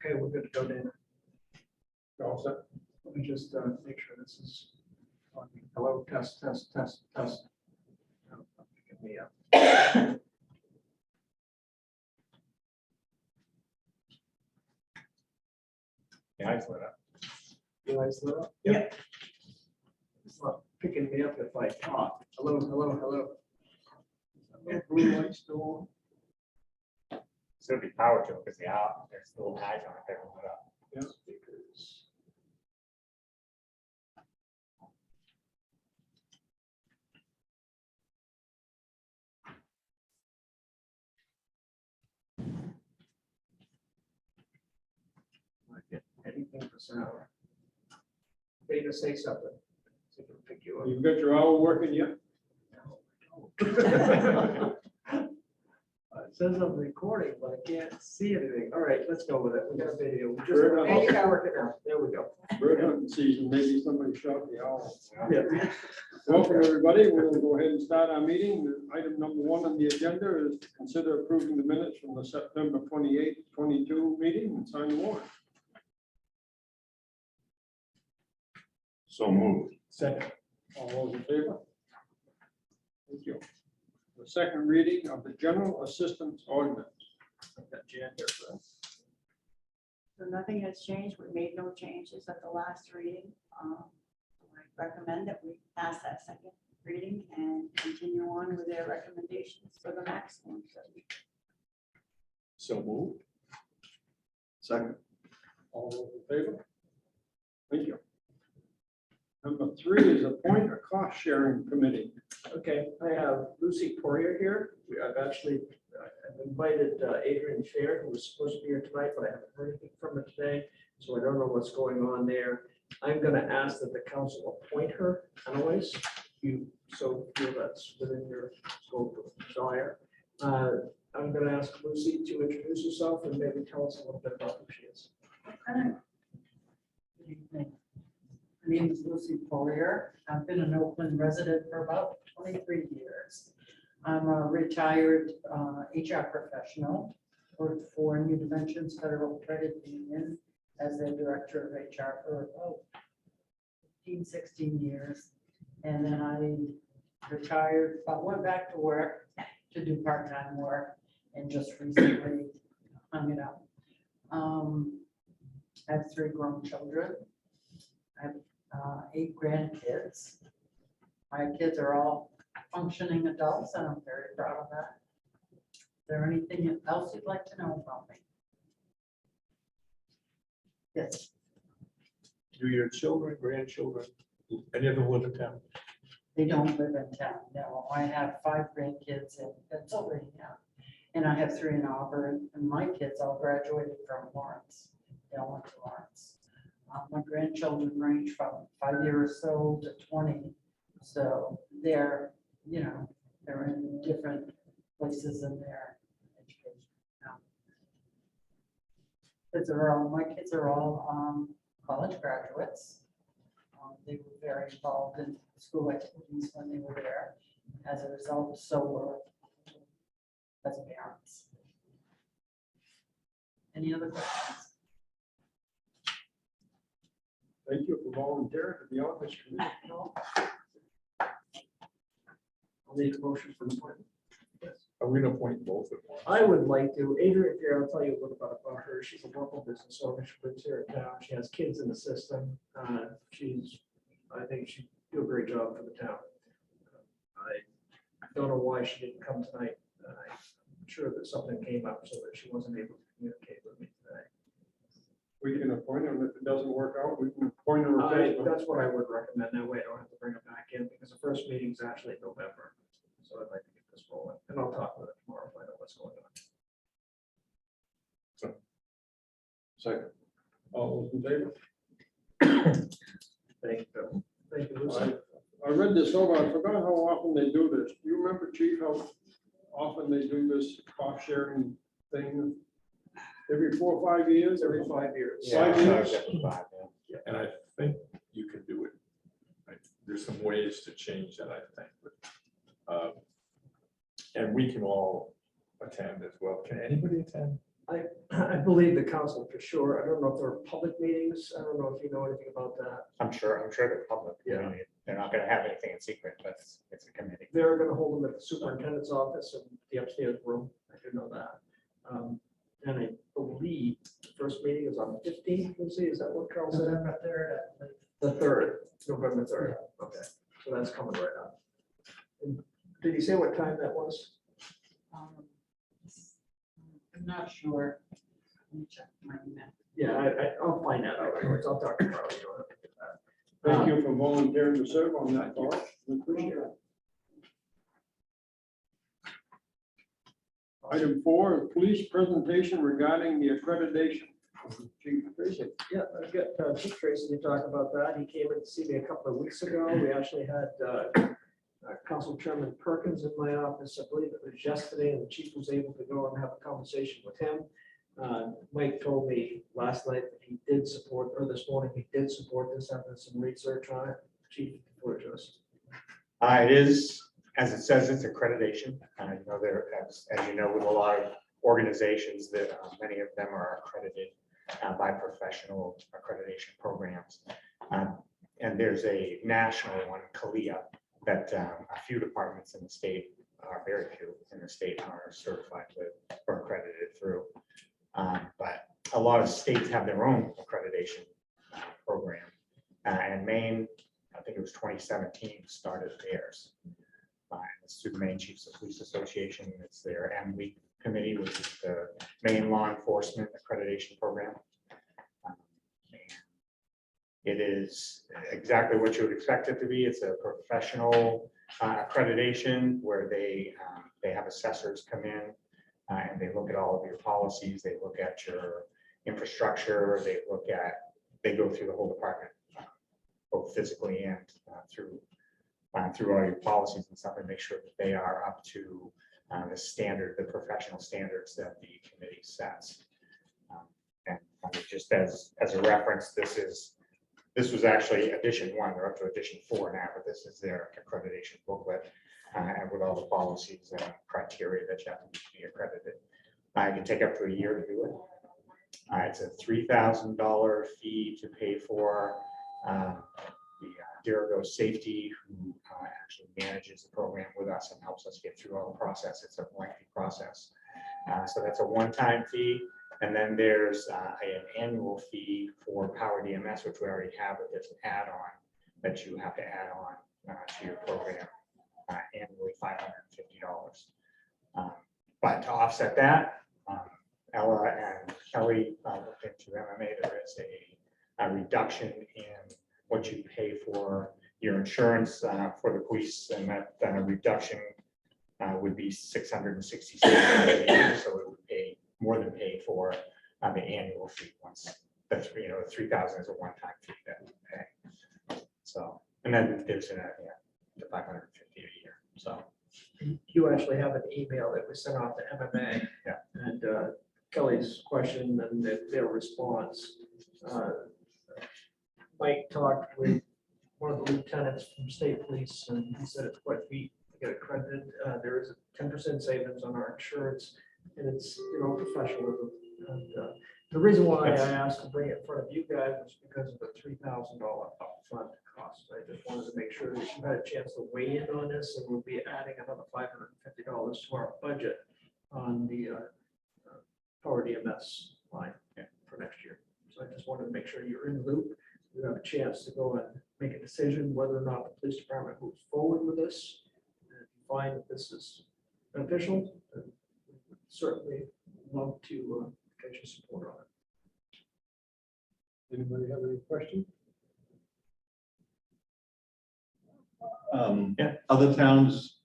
Okay, we're good to go, Dan. All set. Let me just make sure this is on. Hello, test, test, test, test. Oh, pick me up. Yeah, I lit up. You guys lit up? Yeah. Yeah. It's not picking me up if I talk. Hello, hello, hello. No blue light still on. It's gonna be power to it because there's a little tag on it there. Lit up. Yeah. Speakers. I get anything for sound. Beta, say something. See if I can pick you up. You've got your owl working yet? It says I'm recording, but I can't see anything. All right, let's go with it. We got a video. We just, Bird there hunting. you go, working out. There we go. Bird hunting season, maybe somebody shot the owl. Yeah. Welcome, everybody. We're gonna go ahead and start our meeting. Item number 1 on the agenda is to consider approving the minutes from the September 28th, 22 meeting and sign the warrant. So moved. Second. All those in favor? Thank you. The second reading of the general assistance ordinance. I've got Jan here for us. So nothing has changed. We made no changes at the last reading. I recommend that we pass that second reading and continue on with their recommendations for the maximum. So moved. Second. All those in favor? Thank you. Number 3 is appoint a cost sharing committee. Okay, I have Lucy Poirier here. I've invited Adrian Fair, who was supposed to be here tonight, but I haven't heard anything from her today. So I don't know what's going on there. I'm going to ask that the council appoint her anyways. You so feel that's within your scope of desire. I'm going to ask Lucy to introduce herself and maybe tell us a little bit about who she is. Good evening. My name is Lucy Poirier. I've been an Oakland resident for about 23 years. I'm a retired HR professional, worked for New Dimensions Federal Credit Union as their director of HR for about 15, 16 years. And then I retired, but went back to work to do part-time work and just recently hung it up. I have 3 grown children. I have 8 grandkids. My kids are all functioning adults, and I'm very proud of that. Is there anything else you'd like to know about me? Yes, Do your children, grandchildren, any of them live in town? they don't live in town. No, I have 5 grandkids in Pennsylvania, and I have 3 in Auburn, and my kids all graduated from Lawrence. They all went to Lawrence. My grandchildren range from 5 years old to 20. So they're, they're in different places in their education. Now, my kids are all college graduates. They were very involved in school activities when they were there. As a result, so were as parents. Any other questions? Thank you for volunteering to be on this committee. I'll make a motion for appointment. Are we gonna appoint both of them? I would like to. Adrian Fair, I'll tell you a little bit about her. She's a local business owner. She lives here in town. She has kids in the system. I think she'd do a great job for the town. I don't know why she didn't come tonight. I'm sure that something came up so that she wasn't able to communicate with me today. We can appoint him. If it doesn't work out, we can appoint a replacement. That's what I would recommend. That way I don't have to bring her back in because the first meeting is actually in November. So I'd like to get this rolling and I'll talk with her tomorrow if I know what's going on. Second. All those in favor? Thank you. Thank you, Lucy. I read this over. I forgot how often they do this. Do you remember, Chief, how often they do this cost sharing thing? Every 4 or 5 years? Every 5 years. Yeah. 5 years? And I think you can do it. There's some ways to change that, I think. And we can all attend as well. Can anybody attend? I believe the council for sure. I don't know if there are public meetings. I don't know if you know anything about that. I'm sure they're public. I Yeah. mean, they're not gonna have anything in secret, but it's a committee. They're gonna hold them at the superintendent's office in the upstairs room. I do know that. And I believe the first meeting is on the 15th, Lucy, is that what Carl said? November 3rd, I believe. The 3rd, November 3rd. Okay, so that's coming right up. And did he say what time that was? Um, I'm not sure. Let me check my email. Yeah, I'll find that out. Anyways, I'll talk to Carl. You don't have to get that. Thank you for volunteering to serve on that board. We appreciate it. Item 4, police presentation regarding the accreditation. Chief Tracy. Yeah, I've got Chief Tracy to talk about that. He came in to see me a couple of weeks ago. We actually had Council Chairman Perkins in my office. I believe it was yesterday, and the chief was able to go and have a conversation with him. Mike told me last night that he did support, or this morning, he did support this, having some research on it. Chief, the floor is yours. It is, as it says, it's accreditation. You know, there, as you know, with a lot of organizations, that many of them are accredited by professional accreditation programs. And there's a national one, CALIA, that a few departments in the state, very few in the state, are certified with or accredited through. But a lot of states have their own accreditation program. And Maine, I think it was 2017, started theirs. It's through the Maine Chiefs of Police Association. It's their MWEAK committee, which is the Maine Law Enforcement Accreditation Program. And it is exactly what you would expect it to be. It's a professional accreditation where they have assessors come in and they look at all of your policies. They look at your infrastructure. They go through the whole department, both physically and through all your policies and stuff, and make sure that they are up to the professional standards that the committee sets. And just as a reference, this was actually edition 1. They're up to edition 4 now, but this is their accreditation booklet and with all the policies and criteria that you have to be accredited. It can take up to a year to do it. It's a $3,000 fee to pay for. The Dirigo Safety, who actually manages the program with us and helps us get through all the process. It's a lengthy process. So that's a one-time fee. And then there's an annual fee for Power DMS, which we already have, but there's an add-on that you have to add on to your program annually, $550. But to offset that, Ella and Kelly looked into MMA. There is a reduction in what you pay for your insurance for the police, and that reduction would be $667 a year. So it would pay more than pay for the annual fee once that's, the $3,000 is a one-time fee that we pay. So, and then there's the $550 a year. So You actually have an email that was sent off to MMA. Yeah. And Kelly's question and their response. Mike talked with one of the lieutenants from state police, and he said it's quite neat to get accredited. There is a 10% savings on our insurance, and it's professionalism. And the reason why I asked to bring it in front of you guys was because of the $3,000 upfront cost. I just wanted to make sure that you had a chance to weigh in on this, and we'll be adding another $550 to our budget on the Power DMS line for next year. So I just wanted to make sure you're in the loop. You have a chance to go and make a decision whether or not the police department moves forward with this. And if you find that this is beneficial, then we would certainly love to get your support on it. Anybody have any questions? Other towns,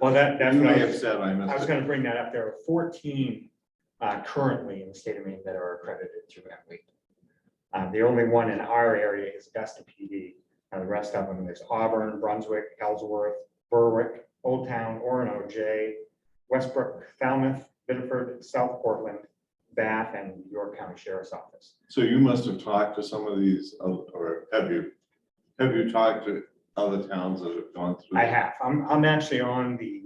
well, that's you what may I have was said, I I missed was it. going to bring that up. There are 14 currently in the state of Maine that are accredited through MWEAK. The only one in our area is Augusta PD. The rest of them is Auburn, Brunswick, Ellsworth, Berwick, Old Town, Orono, Jay, Westbrook, Falmouth, Biddeford, South Portland, Bath, and York County Sheriff's Office. So you must have talked to some of these, or have you talked to other towns that have gone through? I have. I'm actually on the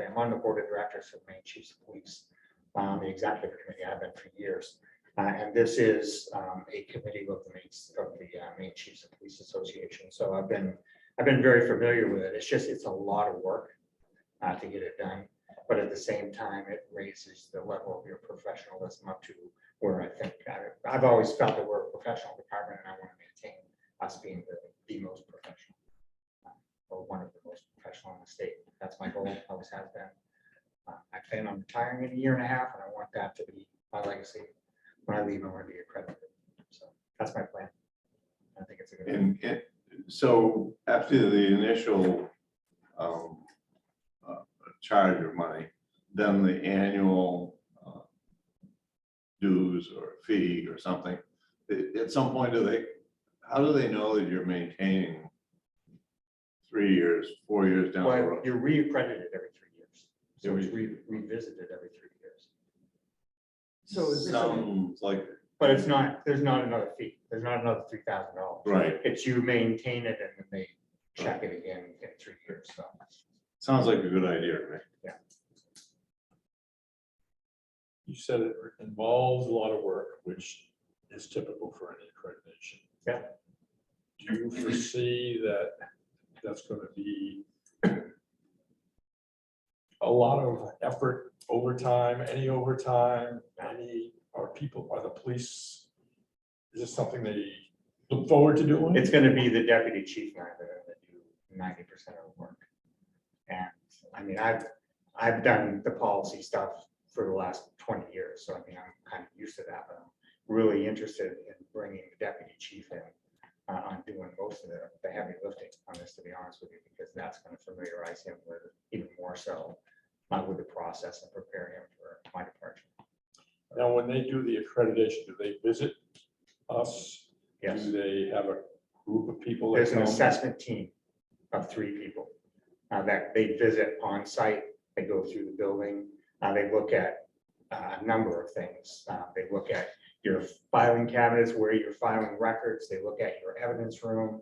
I'm on the board of directors of Maine Chiefs of Police. on the executive committee. I've been for years. And this is a committee of the Maine Chiefs of Police Association. So I've been very familiar with it. It's a lot of work to get it done. But at the same time, it raises the level of your professionalism up to where I think I've always felt that we're a professional department, and I want to maintain us being the most professional, or one of the most professional in the state. That's my goal, always has been. I plan on retiring in a year and a half, and I want that to be my legacy. When I leave, I want to be accredited. So that's my plan. I think it's a good. And so after the initial charge of money, then the annual dues or fee or something, at some point how do they know that you're maintaining 3 years, 4 years down the Well, road? you're re-accredited every 3 years. So it's revisited every 3 years. So is this, Sounds like, But there's not another fee. There's not another $3,000. right, It's you maintain it and then they check it again in 3 years. So sounds like a good idea to me. You said it involves a lot of work, which is typical for any accreditation. Yeah. Do you foresee that that's going to be a lot of effort, overtime, any overtime, are the police, is this something they look forward to doing? it's going to be the deputy chief and I that do 90% of the work. And I mean, I've done the policy stuff for the last 20 years. So I mean, I'm kind of used to that, but I'm really interested in bringing the deputy chief in on doing most of the heavy lifting on this, to be honest with you, because that's going to familiarize him with even more so with the process and prepare him for my departure. Now, when they do the accreditation, do they visit us? Yes. Do they have a group of people? that There's an come? assessment team of 3 people that they visit on site. They go through the building. They look at a number of things. They look at your filing cabinets, where you're filing records. They look at your evidence room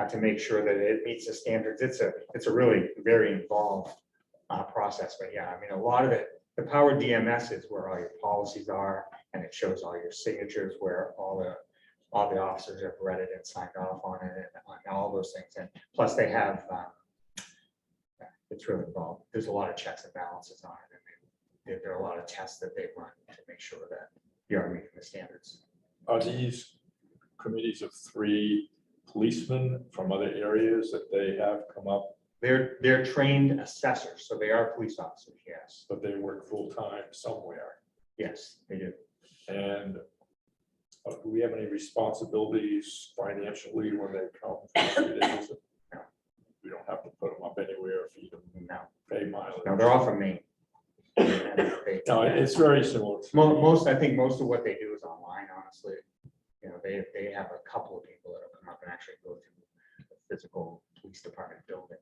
to make sure that it meets the standards. It's a really very involved process. But yeah, I mean, a lot of it, the Power DMS is where all your policies are, and it shows all your signatures, where all the officers have read it and signed off on it, and on all those things. And plus, they have it's really involved. There's a lot of checks and balances on it, and there are a lot of tests that they run to make sure that you are meeting the standards. Are these committees of 3 policemen from other areas that they have come up, They're trained assessors, so they are police officers. Yes, but they work full-time somewhere? yes, they do. And do we have any responsibilities financially when they come? For 3 days? No. We don't have to put them up anywhere, feed them, No, pay mileage. no, they're all from Maine. No, it's very similar. I think most of what they do is online, honestly. You know, they have a couple of people that will come up and actually go through the physical police department building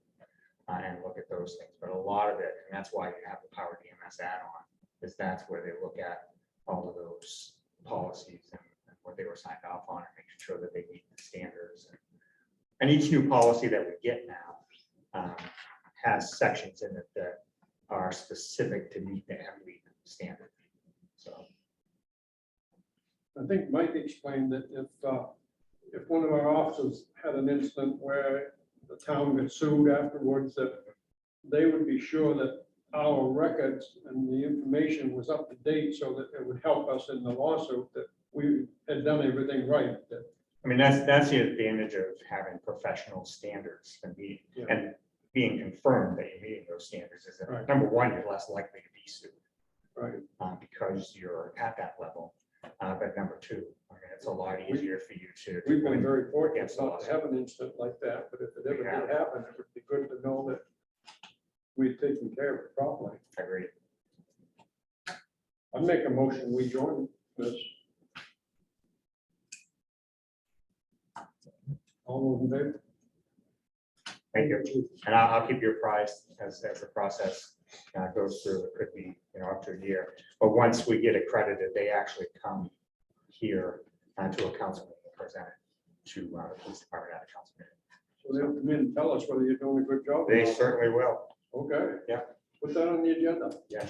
and look at those things. But a lot of it, and that's why you have the Power DMS add-on, is that's where they look at all of those policies and what they were signed off on, and making sure that they meet the standards. And each new policy that we get now has sections in it that are specific to meet the MLEAP standard. So I think Mike explained that if one of our officers had an incident where the town got sued afterwards, that they would be sure that our records and the information was up to date, so that it would help us in the lawsuit, that we had done everything right. That, I mean, that's the advantage of having professional standards and being confirmed that you're meeting those standards, is that Right. number one, you're less likely to be sued right. because you're at that level. But number two, I mean, it's a lot easier for you to. We've been very fortunate against the not to have an incident like that, but if it ever have. did happen, it would be good to know that we've taken care of it properly. Agreed. I'd make a motion, we join this. All those in favor? Thank you. And I'll keep you apprised as the process goes through. It could be, up to a year. But once we get accredited, they actually come here to a council meeting and present it to the police department at a council meeting. So they'll come in and tell us whether you're doing a good job. or They not. certainly will. Okay. Yeah. Put that on the agenda. Yeah.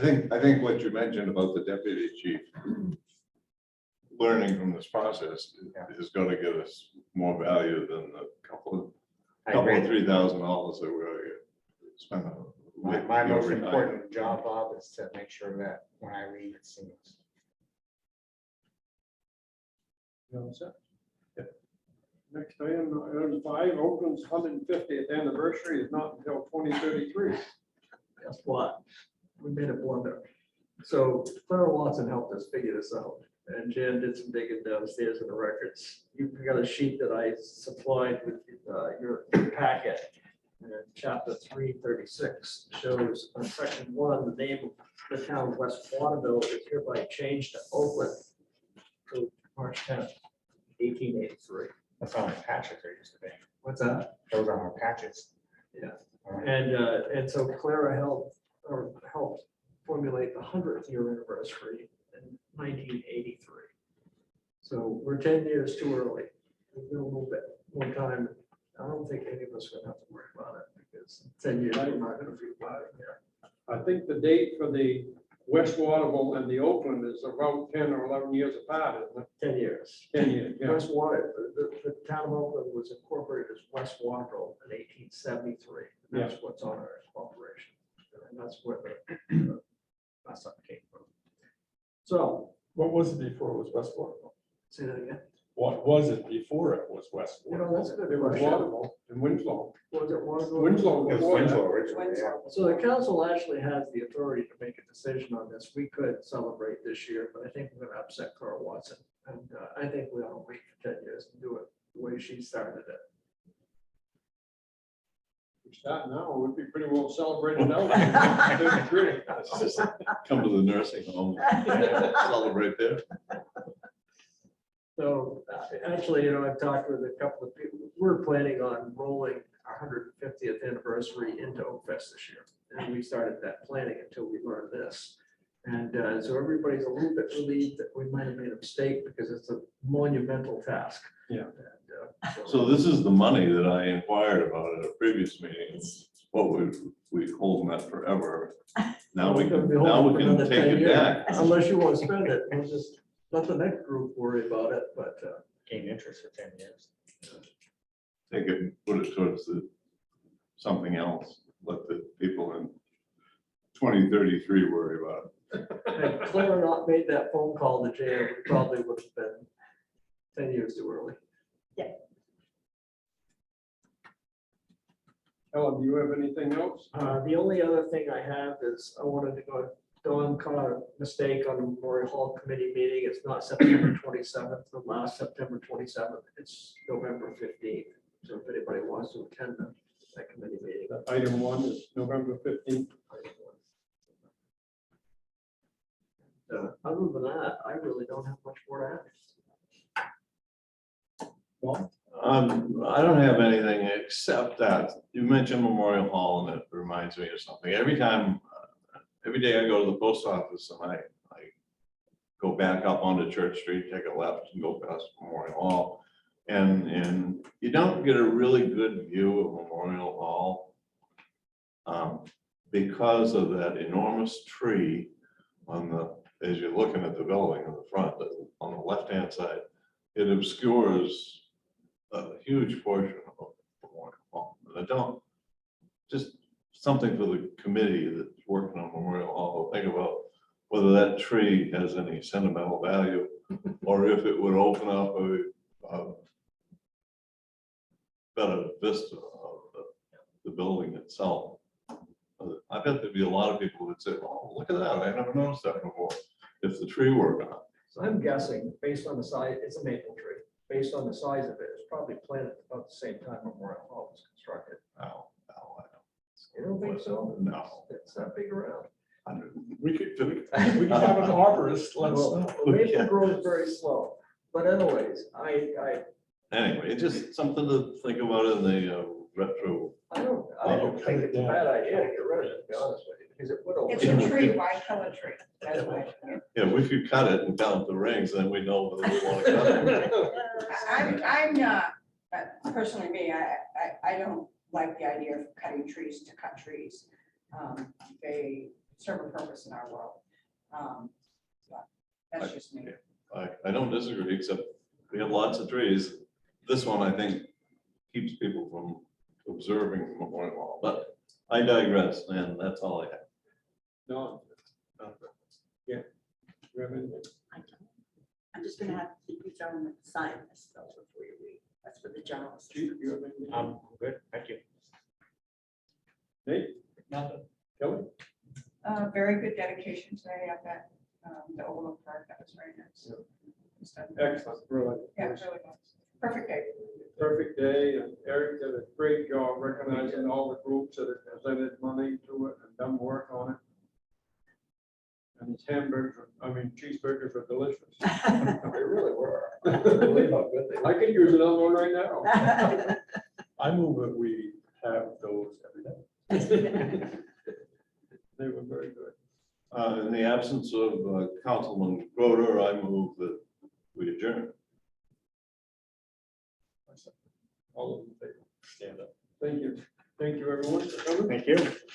I think what you mentioned about the deputy chief learning from this process is gonna give us more value than the couple I of agree. $3,000 that we're gonna spend on. My most important job, Bob, is to make sure that when I leave, it's seamless. You know, so. Next item, item 5, Oakland's 150th anniversary is not until 2033. Guess what? We made a blunder. So Clara Watson helped us figure this out, and Jan did some digging downstairs in the records. You've got a sheet that I supplied with your packet. And chapter 336 shows on section 1, the name of the town of West Waterville is hereby changed to Oakland to March 10th, 1883. That's on our patches there used to be. What's that? Those are our patches. Yeah. All right. And so Clara helped formulate the 100th year anniversary in 1983. So we're 10 years too early. We've been a little bit more time. I don't think any of us are gonna have to worry about it because 10 years, we're not gonna feel about it here. I think the date for the West Waterville and the Oakland is about 10 or 11 years apart, isn't it? 10 years. 10 years, yeah. West Water, the town of Oakland was incorporated as West Waterville in 1873. And that's what's on our corporation. And that's where that's up came from. So, What was it before it was West Waterville? say that again. What was it before it was West You know, Waterville? that's a good It was question. Waterville and Winslow. Was it Waterville? Winslow It was before that. Winslow originally, yeah. So the council actually has the authority to make a decision on this. We could celebrate this year, but I think we're gonna upset Carl Watson. And I think we ought to wait for 10 years and do it the way she started it. We start now, it would be pretty well celebrated now. 33. Just come to the nursing home, celebrate there. So actually, you know, I've talked with a couple of people. We're planning on rolling our 150th anniversary into Oakfest this year. And we started that planning until we learned this. And so everybody's a little bit relieved that we might have made a mistake because it's a monumental task. Yeah. And, So this is the money that I inquired about at a previous meeting. What we holding that forever. Now we can, take it back. Unless you want to spend it, we'll just let the next group worry about it, but Gain interest for 10 years. Take it and put it towards something else. Let the people in 2033 worry about it. had Clara not made that phone call to jail, we probably would have been 10 years too early. Ellen, do you have anything else? The only other thing I have is I wanted to go, Dawn caught a mistake on the Memorial Hall Committee meeting. It's not September 27th, the last September 27th. It's November 15th. So if anybody wants to attend that committee meeting. Item 1 is November 15th. Other than that, I really don't have much more to add. Well, I don't have anything except that you mentioned Memorial Hall and it reminds me of something. Every day I go to the post office and I go back up onto Church Street, take a left and go past Memorial Hall. And you don't get a really good view of Memorial Hall because of that enormous tree as you're looking at the building in the front, on the left-hand side. It obscures a huge portion of Memorial Hall. And I don't, just something for the committee that's working on Memorial Hall, think about whether that tree has any sentimental value or if it would open up a better vista of the building itself. I bet there'd be a lot of people that say, oh, look at that, I never noticed that before, if the tree were gone. So I'm guessing, based on the size, it's a maple tree. Based on the size of it, it's probably planted about the same time Memorial Hall was constructed. No, You don't think so? No. It's that big around. We could have an arborist, let us Well, know. the maple grows very slow. But anyways, Anyway, it's just something to think about in the retro. I don't think it's a bad idea to get rid of it, to be honest with you, because it would. It's a tree, why kill a tree? That's my opinion. Yeah, we could cut it and count the rings, then we know whether we want to cut it. I'm not, personally me, I don't like the idea of cutting trees to cut trees. They serve a purpose in our world. But That's just me. I don't disagree, except we have lots of trees. This one, I think, keeps people from observing Memorial Hall, but I digress, and that's all I have. No. Yeah. You have anything? I don't. I'm just gonna have to keep you throwing the sign this though before you leave. That's for the general. Chief, you have anything? Good, thank you. Nate? Nothing. Kelly? Very good dedication today at that, the Oakland Park. That was very nice. Excellent, really. Yeah, really nice. Perfect day. Perfect day, and Eric did a great job recognizing all the groups that have presented money to it and done work on it. And his cheeseburgers are delicious. They really were. I can't believe how good they I could use another one right now. I move that we have those every day. They were very good. In the absence of Councilman Groder, I move that we adjourn. All of them. Stand up. Thank you. Thank you, everyone, for coming. Thank you.